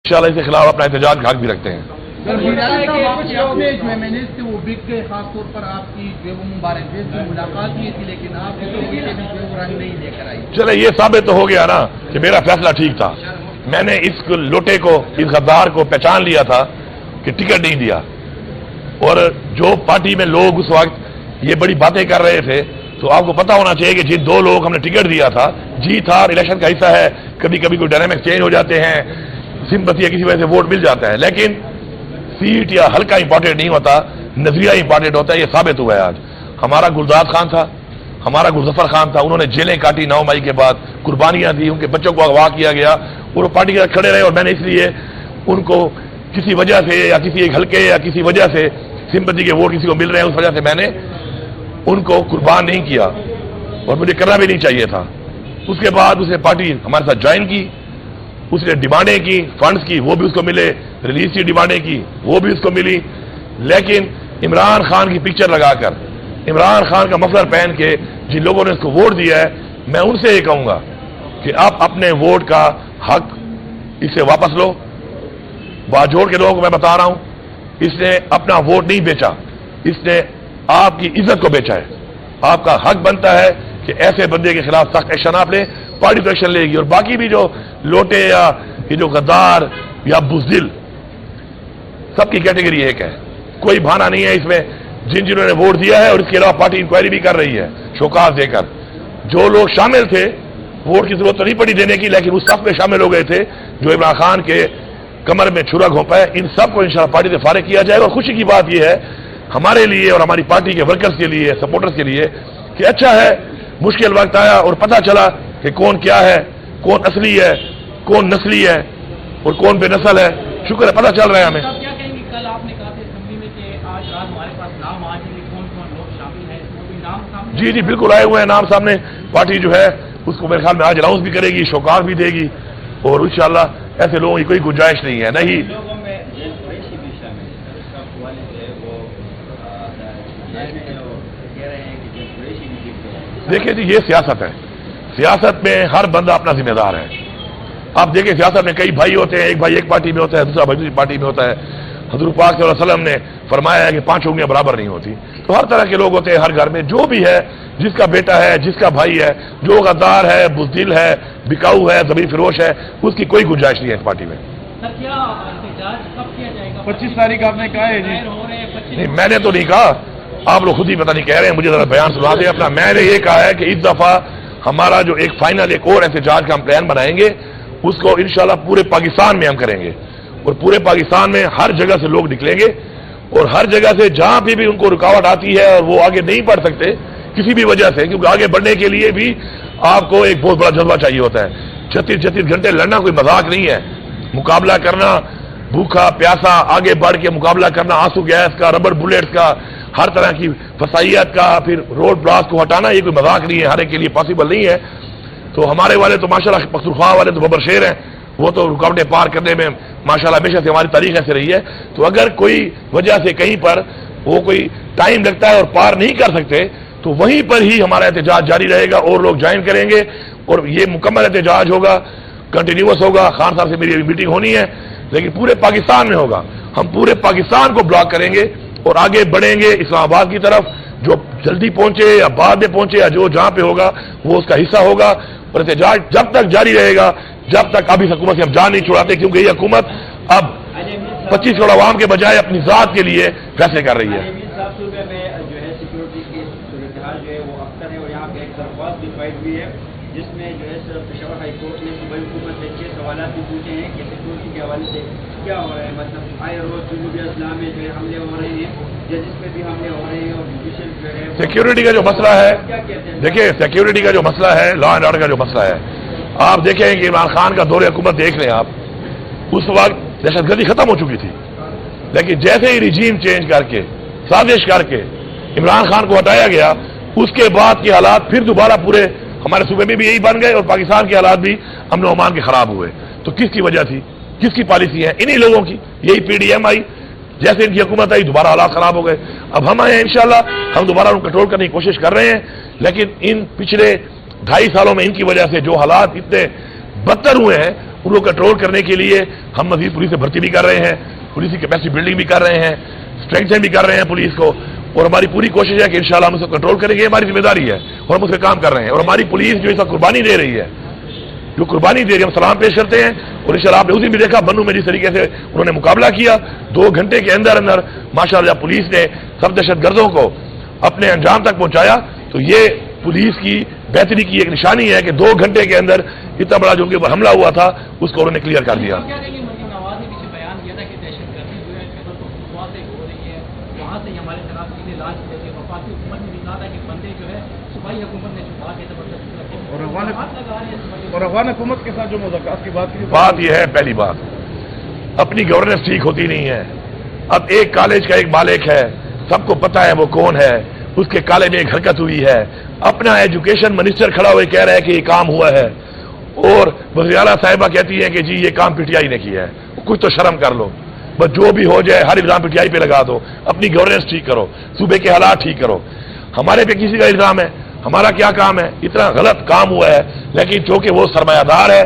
इंशाल्लाह इसके खिलाफ अपना एहतजाज का हक भी रखते हैं। खास तौर पर आपकी जो मुबारक मुलाकात की थी, लेकिन आप रंग नहीं लेकर आई। चले ये साबित तो हो गया ना कि मेरा फैसला ठीक था। मैंने इस लोटे को, इस गद्दार को पहचान लिया था कि टिकट नहीं दिया, और जो पार्टी में लोग उस वक्त ये बड़ी बातें कर रहे थे, तो आपको पता होना चाहिए कि जिन दो लोग हमने टिकट दिया था, जीत हार इलेक्शन का हिस्सा है, कभी कभी कोई डायनामिक चेंज हो जाते हैं, सिंपैथी या किसी वजह से वोट मिल जाता है, लेकिन सीट या हल्का इंपॉर्टेंट नहीं होता, नजरिया इंपॉर्टेंट होता है। ये साबित हुआ है आज। हमारा गुलदाद खान था, हमारा गुलजफर खान था, उन्होंने जेलें काटी 9 मई के बाद, कुर्बानियां दी, उनके बच्चों को अगवा किया गया और वो पार्टी के साथ खड़े रहे, और मैंने इसलिए उनको किसी वजह से या किसी एक हल्के या किसी वजह से सिंपैथी के वोट किसी को मिल रहे हैं, उस वजह से मैंने उनको कुर्बान नहीं किया, और मुझे करना भी नहीं चाहिए था। उसके बाद उसने पार्टी हमारे साथ ज्वाइन की, उसने डिमांडें की, फंड्स की, वो भी उसको मिले, रिलीज की डिमांडें की, वो भी उसको मिली, लेकिन इमरान खान की पिक्चर लगाकर, इमरान खान का मफलर पहन के जिन लोगों ने उसको वोट दिया है, मैं उनसे ये कहूंगा कि आप अपने वोट का हक इससे वापस लो। बाजोड़ के लोगों को मैं बता रहा हूं, इसने अपना वोट नहीं बेचा, इसने आपकी इज्जत को बेचा है। आपका हक बनता है कि ऐसे बंदे के खिलाफ सख्त एक्शन आप लें, पार्टी तो एक्शन लेगी। और बाकी भी जो लोटे या ये जो गद्दार या बुज़दिल, सबकी कैटेगरी एक है, कोई बहाना नहीं है इसमें। जिन्होंने वोट दिया है, और इसके अलावा पार्टी इंक्वायरी भी कर रही है शोकाज देकर, जो लोग शामिल थे, वोट की जरूरत तो नहीं पड़ी देने की, लेकिन उस सब में शामिल हो गए थे जो इमरान खान के कमर में छुरा घोंपा है, इन सब को इंशाल्लाह पार्टी से फारिग किया जाएगा। और खुशी की बात यह है हमारे लिए और हमारी पार्टी के वर्कर्स के लिए, सपोर्टर्स के लिए, कि अच्छा है मुश्किल वक्त आया और पता चला कि कौन क्या है, कौन असली है, कौन नस्ली है और कौन बेनस्ल है। शुक्र है पता चल रहा है हमें। क्या कहेंगे, कल आपने कहा था असेंबली में कि आज रात हमारे पास नाम आज कौन कौन लोग शामिल हैं, कोई नाम सामने? जी जी बिल्कुल आए हुए हैं नाम सामने। पार्टी जो है उसको मेरे ख्याल में आज अनाउंस भी करेगी, शौकात भी देगी, और इंशाल्लाह ऐसे लोगों की कोई गुंजाइश नहीं है। नहीं देखिए जी, ये सियासत है, सियासत में हर बंदा अपना जिम्मेदार है। आप देखिए सियासत में कई भाई होते हैं, एक भाई एक पार्टी में होता है, दूसरा भाई दूसरी पार्टी में होता है। हज़रत पाक सल्लल्लाहु अलैहि वसल्लम ने फरमाया है कि 5 उंगलियां बराबर नहीं होती। तो हर तरह के लोग होते हैं हर घर में, जो भी है, जिसका बेटा है, जिसका भाई है, जो गद्दार है, बुज़दिल है, बिकाऊ है, ज़मीन फिरोश है, उसकी कोई गुंजाइश नहीं है इस पार्टी में। सर क्या एहतजाज कब किया जाएगा? 25 तारीख आपने कहा है जी। नहीं मैंने तो नहीं कहा, आप लोग खुद ही पता नहीं कह रहे हैं, मुझे जरा बयान सुना दें अपना। मैंने ये कहा है कि इस दफा हमारा जो एक फाइनल एक और एहतजाज का हम प्लान बनाएंगे, उसको इंशाल्लाह पूरे पाकिस्तान में हम करेंगे, और पूरे पाकिस्तान में हर जगह से लोग निकलेंगे, और हर जगह से जहां भी उनको रुकावट आती है और वो आगे नहीं बढ़ सकते किसी भी वजह से, क्योंकि आगे बढ़ने के लिए भी आपको एक बहुत बड़ा जज्बा चाहिए होता है। 36 घंटे लड़ना कोई मजाक नहीं है, मुकाबला करना, भूखा प्यासा आगे बढ़ के मुकाबला करना, आंसू गैस का, रबर बुलेट्स का, हर तरह की फसाइयत का, फिर रोड ब्लास्ट को हटाना, ये कोई मजाक नहीं है, हर एक के लिए पॉसिबल नहीं है। तो हमारे वाले तो माशाल्लाह, पख्तूनख्वा वाले तो बबर शेर हैं, वो तो रुकावटें पार करने में माशाल्लाह हमेशा से हमारी तारीख ऐसे रही है। तो अगर कोई वजह से कहीं पर वो कोई टाइम लगता है और पार नहीं कर सकते, तो वहीं पर ही हमारा एहतजाज जारी रहेगा, और लोग ज्वाइन करेंगे, और ये मुकम्मल एहतजाज होगा, कंटिन्यूअस होगा। खान साहब से मेरी अभी मीटिंग होनी है, लेकिन पूरे पाकिस्तान में होगा। हम पूरे पाकिस्तान को ब्लॉक करेंगे और आगे बढ़ेंगे इस्लामाबाद की तरफ। जो जल्दी पहुंचे या बाद में पहुंचे या जो जहां पे होगा वो उसका हिस्सा होगा, और एहतजाज जब तक जारी रहेगा जब तक अब इस हुकूमत से हम जान नहीं छुड़ाते, क्योंकि ये हुकूमत अब 25 करोड़ आवाम के बजाय अपनी जात के लिए फैसले कर रही है। जिसमें जो है पेशावर हाई कोर्ट ने सूबाई हुकूमत से 6 सवाल भी पूछे हैं कि सिक्योरिटी के हवाले से क्या हो रहा है, मतलब आए रोज जनूबी इस्लाम में जो है हमले हो रहे हैं, जजिस पे भी हमले हो रहे हैं, और जुडिशल जो है सिक्योरिटी का जो मसला है, देखिए सिक्योरिटी का जो मसला है, लॉ एंड ऑर्डर का जो मसला है, आप देखें कि इमरान खान का दौरे हुकूमत देख लें आप, उस वक्त दहशतगर्दी खत्म हो चुकी थी, लेकिन जैसे ही रिजीम चेंज करके, साजिश करके इमरान खान को हटाया गया, उसके बाद के हालात फिर दोबारा पूरे हमारे सूबे में भी यही बन गए, और पाकिस्तान के हालात भी अमन ओमान के खराब हुए। तो किसकी वजह थी, किसकी पॉलिसी है? इन्हीं लोगों की। यही PDM आई, जैसे इनकी हुकूमत आई दोबारा हालात खराब हो गए। अब हम आए इंशाल्लाह, हम दोबारा उनको कंट्रोल करने की कोशिश कर रहे हैं, लेकिन इन पिछले 2.5 सालों में इनकी वजह से जो हालात इतने बदतर हुए हैं, ان को कंट्रोल करने के लिए हम मजीद पुलिस से भर्ती भी कर रहे हैं, पुलिस की कैपेसिटी बिल्डिंग भी कर रहे हैं, स्ट्रेंथन भी कर रहे हैं पुलिस को, और हमारी पूरी कोशिश है कि इंशाल्लाह हम उसको कंट्रोल करेंगे। हमारी जिम्मेदारी है और हम उस पर काम कर रहे हैं। और हमारी पुलिस जो इसका कुर्बानी दे रही है, जो कुर्बानी दे रही है, हम सलाम पेश करते हैं। और इंशाल्लाह आपने उस दिन भी देखा बन्नू में जिस तरीके से उन्होंने मुकाबला किया, 2 घंटे के अंदर अंदर माशाअल्लाह पुलिस ने सब दहशतगर्दों को अपने अंजाम तक पहुंचाया। तो ये पुलिस की बेहतरी की एक निशानी है कि 2 घंटे के अंदर इतना बड़ा जो उनके ऊपर हमला हुआ था उसको उन्होंने क्लियर कर दिया। और अफगान हुकूमत के साथ जो मुज़ाकरात की बात यह है, पहली बात अपनी गवर्नेंस ठीक होती नहीं है। अब एक कॉलेज का एक मालिक है, सबको पता है वो कौन है, उसके काले में एक हरकत हुई है, अपना एजुकेशन मिनिस्टर खड़ा हुए कह रहा है कि ये काम हुआ है, और वज़ीर आला साहिबा कहती है कि जी ये काम पीटीआई ने किया है। कुछ तो शर्म कर लो, बस जो भी हो जाए हर इल्जाम पीटीआई पे लगा दो। अपनी गवर्नेंस ठीक करो, सूबे के हालात ठीक करो। हमारे पे किसी का इल्जाम है, हमारा क्या काम है? इतना गलत काम हुआ है, लेकिन चूंकि वो सरमायादार है,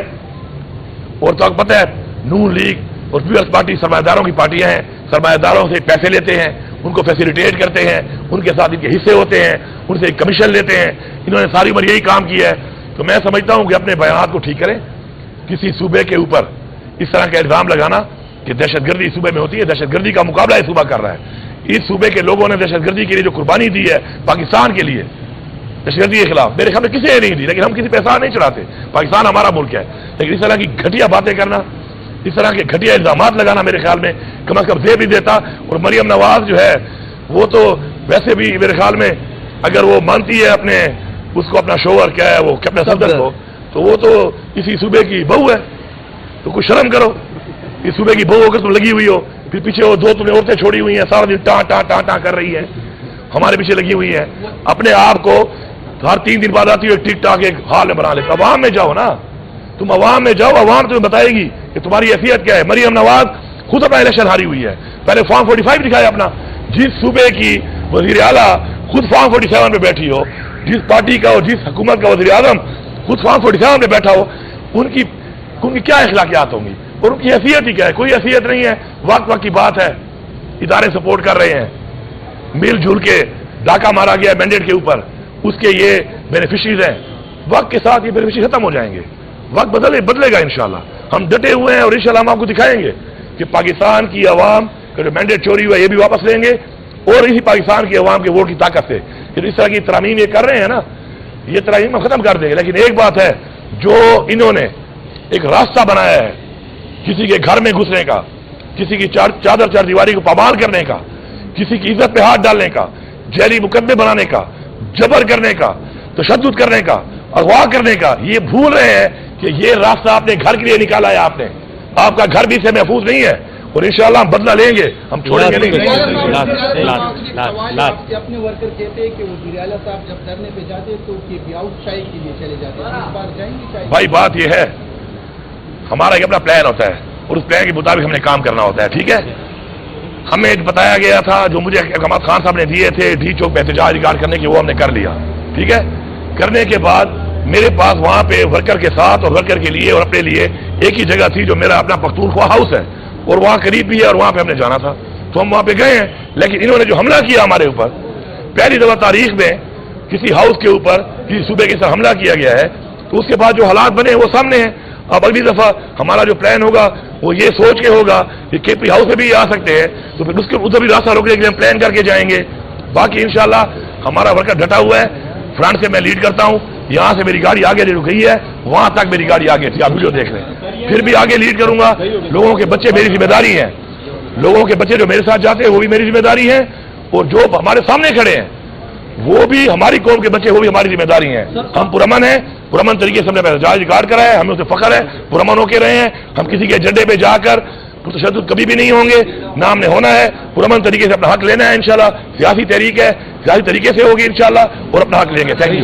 और तो आपको पता है नून लीग और पीपल्स पार्टी सरमायादारों की पार्टियां हैं, सरमायादारों से पैसे लेते हैं, उनको फैसिलिटेट करते हैं, उनके साथ इनके हिस्से होते हैं, उनसे कमीशन लेते हैं। इन्होंने सारी उम्र यही काम किया है। तो मैं समझता हूं कि अपने बयान को ठीक करें। किसी सूबे के ऊपर इस तरह का इल्जाम लगाना कि दहशतगर्दी इस सूबे में होती है, दहशतगर्दी का मुकाबला इस सूबा कर रहा है। इस सूबे के लोगों ने दहशतगर्दी के लिए जो कुर्बानी दी है पाकिस्तान के लिए, दहशतगर्दी के खिलाफ, मेरे ख्याल में किसी ने नहीं दी, लेकिन हम किसी पे एहसान नहीं चढ़ाते। पाकिस्तान हमारा मुल्क है, लेकिन इस तरह की घटिया बातें करना, इस तरह के घटिया इल्जाम लगाना मेरे ख्याल में कम से कम जेब नहीं देता। और मरियम नवाज जो है वो तो वैसे भी मेरे ख्याल में अगर वो मानती है अपने उसको अपना शोहर क्या है वो अपने सदर को, तो वो तो इसी सूबे की बहू है। तो कुछ शर्म करो, इस सूबे की बहू होकर तुम लगी हुई हो, फिर पीछे वो 2 तुमने औरतें छोड़ी हुई हैं, सारा दिन टाँ टाँ टाँ टाँ कर रही है, हमारे पीछे लगी हुई है। अपने आप को हर 3 दिन बाद आती है टिक टाक एक हाल में बना लेते। अवाम में जाओ ना, तुम अवाम में जाओ, अवाम तुम्हें बताएगी कि तुम्हारी हैसियत क्या है। मरियम नवाज खुद अपना इलेक्शन हारी हुई है, पहले फॉर्म 45 दिखाया अपना। जिस सूबे की वजीर आला खुद फॉर्म 47 पे बैठी हो, जिस पार्टी का और जिस हुकूमत का वजीर आजम खुद फॉर्म 47 पे बैठा हो, उनकी क्या अखलाकियात होंगी और उनकी हैसियत ही क्या है? कोई हैसियत नहीं है। वक्त वक्त की बात है, इदारे सपोर्ट कर रहे हैं, मिलजुल के डाका मारा गया मैंडेट के ऊपर, उसके ये बेनिफिशरीज हैं। वक्त के साथ ये बेनिफिशरी खत्म हो जाएंगे, वक्त बदलेगा इंशाल्लाह। हम डटे हुए हैं और इंशाल्लाह हम आपको दिखाएंगे कि पाकिस्तान की आवाम का जो मैंडेट चोरी हुआ ये भी वापस लेंगे, और इसी पाकिस्तान की आवाम के वोट की ताकत से इस तरह की तरामीम ये कर रहे हैं ना, ये तरामीम हम खत्म कर देंगे। लेकिन एक बात है, जो इन्होंने एक रास्ता बनाया है किसी के घर में घुसने का, किसी की चादर चारदीवारी को पामाल करने का, किसी की इज्जत पे हाथ डालने का, जैली मुकदमे बनाने का, जबर करने का, तशद्दुद करने का, अगवा करने का, ये भूल रहे हैं कि ये रास्ता आपने घर के लिए निकाला है। आपका घर भी से महफूज नहीं है, और इंशाल्लाह हम बदला लेंगे, हम छोड़ेंगे नहीं। अपने वर्कर कहते हैं कि वज़ीर आला साहब जब धरने पे जाते तो आउट चाय के लिए चले जाते हैं, इस बार जाएंगे? भाई बात यह है, हमारा एक अपना प्लान होता है और उस प्लान के मुताबिक हमने काम करना होता है, ठीक है। हमें बताया गया था, जो मुझे अहमद खान साहब ने दिए थे डी चौक पे एहतजाज रिकॉर्ड करने की, वो हमने कर लिया, ठीक है। करने के बाद मेरे पास वहां पे वर्कर के साथ और वर्कर के लिए और अपने लिए एक ही जगह थी जो मेरा अपना पख्तूनख्वा हाउस है, और वहां करीब भी है, और वहां पे हमने जाना था, तो हम वहां पे गए हैं। लेकिन इन्होंने जो हमला किया हमारे ऊपर, पहली दफा तारीख में किसी हाउस के ऊपर किसी सूबे के साथ हमला किया गया है, तो उसके बाद जो हालात बने वो सामने हैं। अब अगली दफा हमारा जो प्लान होगा वो ये सोच के होगा कि केपी हाउस में भी आ सकते हैं, तो फिर उसके उधर भी रास्ता रोकने के लिए हम प्लान करके जाएंगे। बाकी इंशाल्लाह हमारा वर्कर डटा हुआ है, फ्रंट से मैं लीड करता हूं, यहां से मेरी गाड़ी आगे रुक गई है, वहां तक मेरी गाड़ी आगे थी, आप वीडियो देख लें। फिर भी आगे लीड करूंगा। लोगों के बच्चे मेरी जिम्मेदारी है, लोगों के बच्चे जो मेरे साथ जाते हैं वो भी मेरी जिम्मेदारी है, और जो हमारे सामने खड़े हैं वो भी हमारी कौम के बच्चे, वो भी हमारी जिम्मेदारी है। हम पुरअमन है, पुरअमन तरीके से हमने एहतजाज रिकॉर्ड करा है, हमें उसे फख्र है, पुरअमन होके रहे हैं। हम किसी के एजेंडे पे जाकर तशद्दुद कभी भी नहीं होंगे, ना हमने होना है। पुरअमन तरीके से अपना हक लेना है इंशाल्लाह। सियासी तहरीक है, सियासी तरीके से होगी इंशाल्लाह, और अपना हक लेंगे। Thank you.